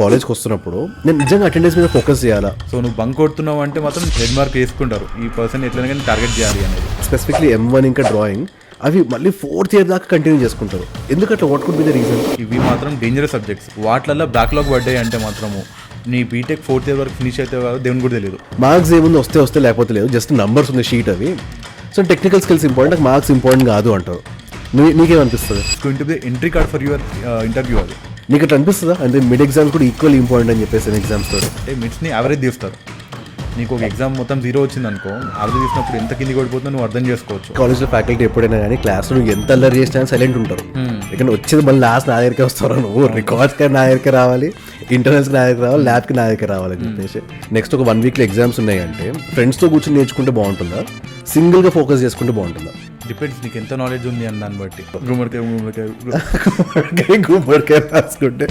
కాలేజ్కి వస్తున్నప్పుడు నేను నిజంగా అటెండెన్స్ మీద ఫోకస్ చేయాలా? సో నువ్వు బంక్ కొడుతున్నావు అంటే మాత్రం హెడ్ మార్క్ వేసుకుంటారు, ఈ పర్సన్ ఎట్లయినా కానీ టార్గెట్ చేయాలి అనేది. స్పెసిఫిక్లీ M1 ఇంకా డ్రాయింగ్ అవి మళ్ళీ 4th ఇయర్ దాకా కంటిన్యూ చేసుకుంటారు. ఎందుకట్లా? What could be the reason? ఇవి మాత్రం డేంజరస్ సబ్జెక్ట్స్. వాటిల్లో బ్యాక్లాగ్ పడ్డాయి అంటే మాత్రము నీ బీటెక్ 4th ఇయర్ వరకు ఫినిష్ అయితే కాదు దేవుని కూడా తెలియదు. మార్క్స్ ఏముంది, వస్తే లేకపోతే లేదు, జస్ట్ నంబర్స్ ఉంది షీట్ అవి. సో టెక్నికల్ స్కిల్స్ ఇంపార్టెంట్, నాకు మార్క్స్ ఇంపార్టెంట్ కాదు అంటారు. నీకేమనిపిస్తుంది? Going to be entry card for your interview. అది నీకు అట్లా అనిపిస్తుందా? అంటే మిడ్ ఎగ్జామ్స్ కూడా ఈక్వల్ ఇంపార్టెంట్ అని చెప్పేసి ఎగ్జామ్స్ తోటి అంటే మిడ్స్ని యావరేజ్ తీస్తారు. నీకు ఒక ఎగ్జామ్ మొత్తం 0 వచ్చింది అనుకో, యావరేజ్ తీసినప్పుడు ఎంత కింది కొడిపోతుందో నువ్వు అర్థం చేసుకోవచ్చు. కాలేజ్లో ఫ్యాకల్టీ ఎప్పుడైనా కానీ క్లాస్లో నువ్వు ఎంత అల్లరి చేసినా సైలెంట్ ఉంటారు. ఇక్కడ వచ్చేది మళ్ళీ లాస్ట్ నా దగ్గరికి వస్తారు. నువ్వు రికార్డ్స్కి నా దగ్గరికి రావాలి, ఇంటర్నల్స్కి నా దగ్గరికి రావాలి, ల్యాబ్కి నా దగ్గరికి రావాలని చెప్పేసి. నెక్స్ట్ ఒక 1 వీక్లో ఎగ్జామ్స్ ఉన్నాయి అంటే ఫ్రెండ్స్తో కూర్చొని నేర్చుకుంటే బాగుంటుందా, సింగిల్గా ఫోకస్ చేసుకుంటే బాగుంటుందా? డిపెండ్స్ నీకు ఎంత నాలెడ్జ్ ఉంది అని దాన్ని బట్టి. గుమ్మడికాయ గుమ్మడికాయ రాసుకుంటే